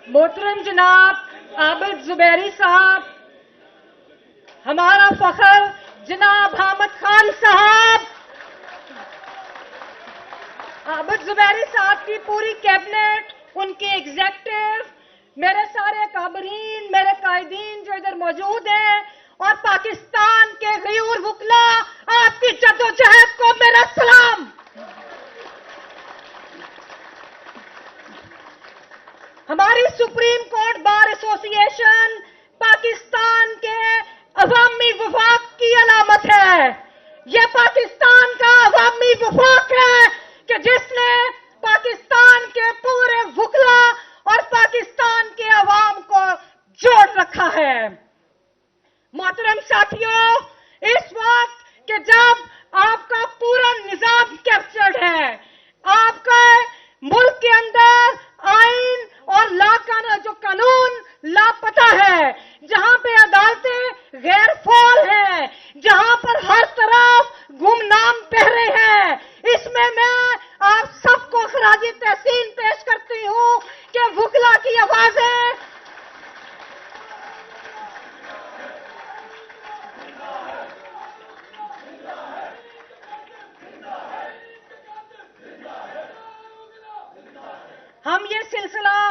मोहतरम जनाब आबिद जुबैरी साहब, हमारा फखर जनाब हामिद खान साहब, आबिद जुबैरी साहब की पूरी कैबिनेट, उनके एग्जेक्टिव, मेरे सारे काबरीन, मेरे कायदीन जो इधर मौजूद हैं, और पाकिस्तान के गयूर वुकला, आपकी जद्दोजहद को मेरा सलाम। हमारी supreme court bar association Pakistan के अवामी वफाक की अलामत है। यह पाकिस्तान का अवामी वफाक है कि जिसने पाकिस्तान के पूरे वुकला और पाकिस्तान के अवाम को जोड़ रखा है। मोहतरम साथियों, इस वक्त कि जब आपका पूरा निजाम कैप्चर्ड है, आपका मुल्क के अंदर आइन और जो कानून लापता है, जहां पे अदालतें गैर फाल हैं, जहां पर हर तरफ गुमनाम पहरे हैं, इसमें मैं आप सबको खराजी तहसीन पेश करती हूं कि वुकला की आवाजें हम ये सिलसिला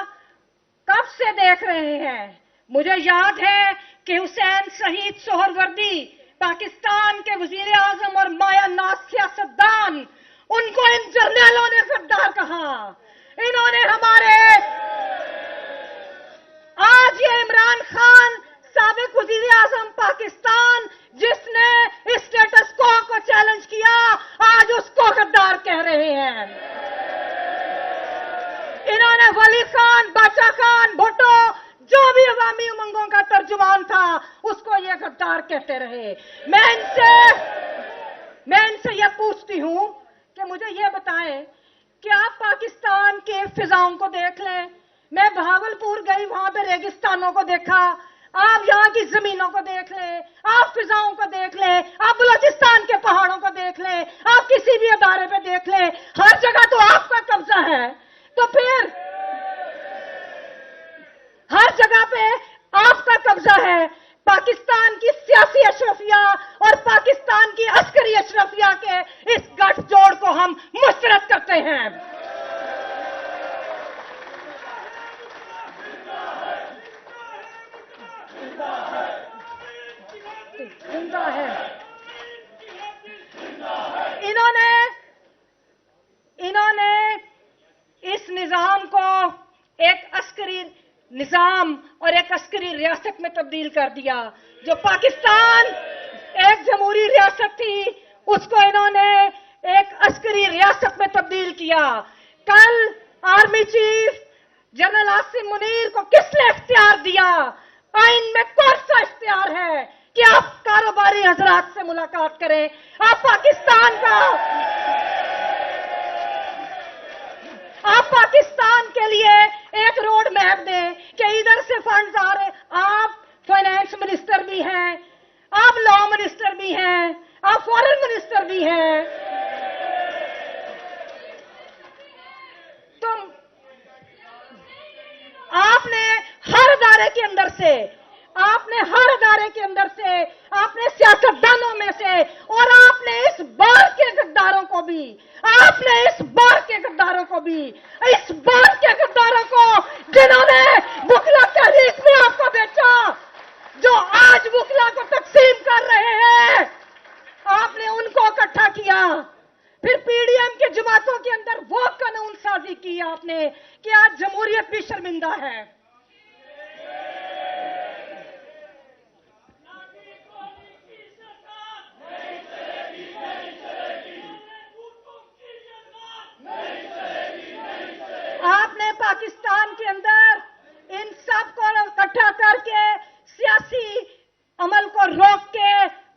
कब से देख रहे हैं। मुझे याद है कि हुसैन शहीद सोहरवर्दी पाकिस्तान के वजीर आजम और माया नाज सियासतदान, उनको इन जर्नैलों ने गद्दार कहा। इन्होंने हमारे आज ये इमरान खान साबिक वजीर आजम पाकिस्तान, जिसने स्टेटस को चैलेंज किया, आज उसको गद्दार कह रहे हैं। इन्होंने वली खान, बाचा खान, भुट्टो, जो भी अवामी उमंगों का तर्जुमान था, उसको ये गद्दार कहते रहे। मैं इनसे यह पूछती हूं कि मुझे यह बताएं कि आप पाकिस्तान के फिजाओं को देख लें। मैं भावलपुर गई, वहां पे रेगिस्तानों को देखा। आप यहाँ की जमीनों को देख लें, आप फिजाओं को देख लें, आप बलोचिस्तान के पहाड़ों को देख लें, आप किसी भी अदारे पे देख लें, हर जगह तो आपका कब्जा है। तो फिर हर जगह पे आपका कब्जा है। पाकिस्तान की सियासी अशरफिया और पाकिस्तान की अस्करी अशरफिया के इस गठजोड़ को हम मुस्तरद करते हैं। जिंदा है। इन्होंने इस निजाम को एक अस्करी निजाम और एक अस्करी रियासत में तब्दील कर दिया। जो पाकिस्तान एक जमहूरी रियासत थी, उसको इन्होंने एक अस्करी रियासत में तब्दील किया। कल army chief general Asim Munir को किसने इख्तियार दिया? आइन में कौन सा इख्तियार है कि आप कारोबारी हजरात से मुलाकात करें? आप पाकिस्तान के लिए एक रोड मैप दें कि इधर से फंड्स आ रहे। आप फाइनेंस मिनिस्टर भी हैं, आप लॉ मिनिस्टर भी हैं, आप फॉरेन मिनिस्टर भी हैं। तो आपने हर अदारे के अंदर से, आपने सियासतदानों में से, और आपने इस बार के गद्दारों को भी, जिन्होंने वुकला तहरीक में आपको बेचा, जो आज वुकला को तकसीम कर रहे हैं, आपने उनको इकट्ठा किया। फिर पीडीएम के जमातों के अंदर वो कानून साजी की आपने कि आज जमहूरियत भी शर्मिंदा है। आपने पाकिस्तान के अंदर इन सब को इकट्ठा करके सियासी अमल को रोक के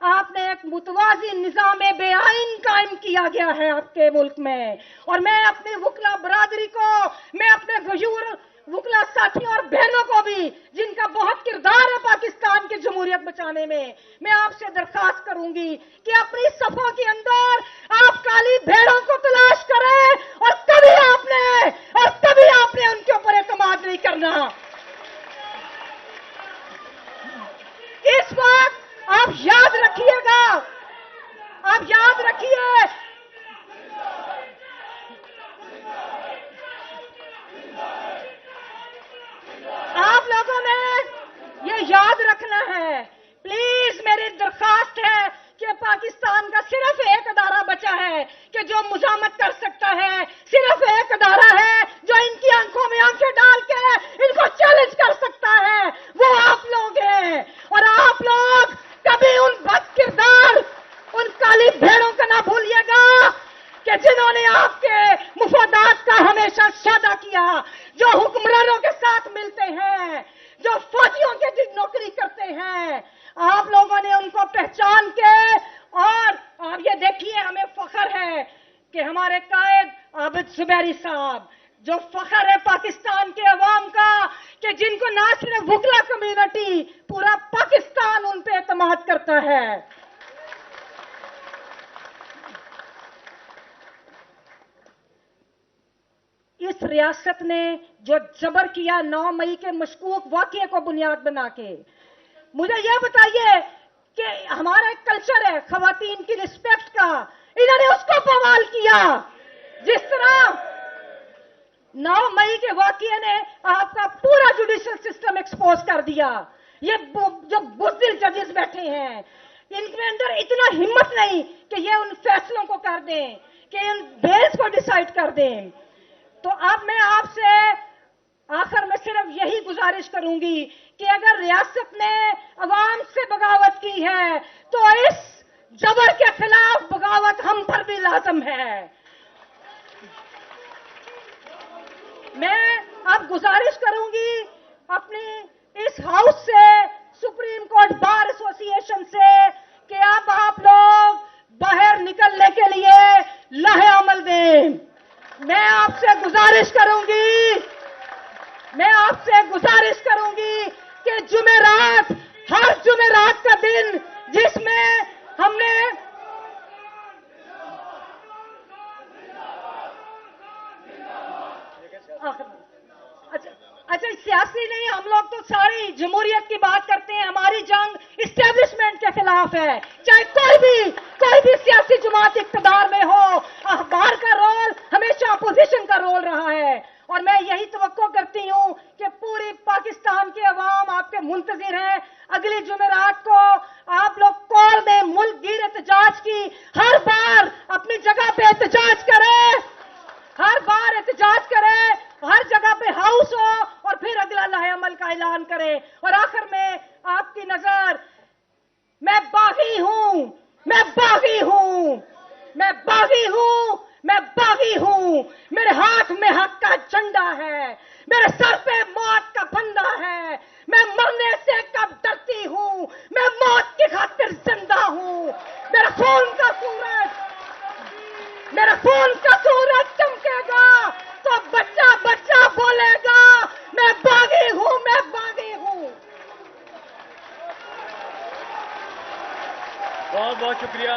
आपने एक मुतवाजी निजाम बेआइन कायम किया गया है आपके मुल्क में। और मैं अपनी वुकला बरादरी को, मैं अपने गयूर वुकला साथियों और बहनों को भी, जिनका बहुत किरदार है पाकिस्तान की जमहूरियत बचाने में, मैं आपसे दरखास्त करूंगी कि अपनी सफों के अंदर आप काली भेड़ों को तलाश करें और कभी आपने उनके ऊपर एतमाद नहीं करना। इस वक्त आप याद रखिएगा, आप याद रखिए, आप लोगों ने ये याद रखना है। प्लीज मेरी दरखास्त है कि पाकिस्तान का सिर्फ एक अदारा बचा है कि जो मुजामत कर सकता है, सिर्फ एक अदारा है जो इनकी आंखों में आंखें डाल के इनको चैलेंज कर सकता है, वो आप लोग हैं। और आप लोग कभी उन बदकिरदार, उन काली भेड़ों का ना भूलिएगा कि जिन्होंने आपके मुफादात का हमेशा सौदा किया, जो हुक्मरानों के साथ मिलते हैं, जो फौजियों की नौकरी करते हैं, आप लोगों ने उनको पहचान के, और आप ये देखिए, हमें फख्र है कि हमारे कायद आबिद जुबैरी साहब, जो फख्र है पाकिस्तान के अवाम का कि जिनको ना सिर्फ वुकला कम्युनिटी, पूरा पाकिस्तान उन पे एतमाद करता है। इस रियासत ने जो जबर किया 9 मई के मशकूक वाकये को बुनियाद बना के, मुझे यह बताइए कि हमारा एक कल्चर है खवातीन की रिस्पेक्ट का, इन्होंने उसको बवाल किया। जिस तरह 9 मई के वाकये ने आपका पूरा जुडिशियल सिस्टम एक्सपोज कर दिया। ये जो बुज़दिल जजेस बैठे हैं, इनके अंदर इतना हिम्मत नहीं कि ये उन फैसलों को कर दें, कि उन बेल्स को डिसाइड कर दें। तो अब मैं आपसे आखिर में सिर्फ यही गुजारिश करूंगी कि अगर रियासत ने अवाम से बगावत की है तो इस जबर के खिलाफ बगावत हम पर भी लाजम है। मैं अब गुजारिश करूंगी अपनी इस हाउस से, सुप्रीम कोर्ट बार एसोसिएशन से, कि अब आप लोग बाहर निकलने के लिए लाहे अमल दें। मैं आपसे गुजारिश करूंगी कि जुमेरात, हर जुमेरात का दिन जिसमें हमने अच्छा सियासी नहीं, हम लोग तो सारी जमहूरियत की बात करते हैं। हमारी जंग इस्टेब्लिशमेंट के खिलाफ है, चाहे कोई भी सियासी जमात इख्तियार में हो। अखबार का रोल हमेशा अपोजिशन का रोल रहा है, और मैं यही तवक्को करती हूं कि पूरी पाकिस्तान के अवाम आपके मुंतजिर हैं। अगली जुमेरात को आप लोग कॉल दें मुल्क गिर एहतजाज की, हर बार अपनी जगह पे एहतजाज करें, हर बार एहतजाज करें, हर जगह पे हाउस हो, और फिर अगला लाहे अमल का ऐलान करें। और आखिर में आपकी नजर, मैं बागी हूं, मेरे हाथ में हक का झंडा है, मेरे सर पे मौत का फंदा है। मैं मरने से कब डरती हूं, मैं मौत की खातिर जिंदा हूं। मेरा खून का सूरज चमकेगा तो बच्चा बोलेगा, मैं बागी हूं। बहुत बहुत शुक्रिया।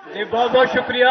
जी बहुत बहुत शुक्रिया।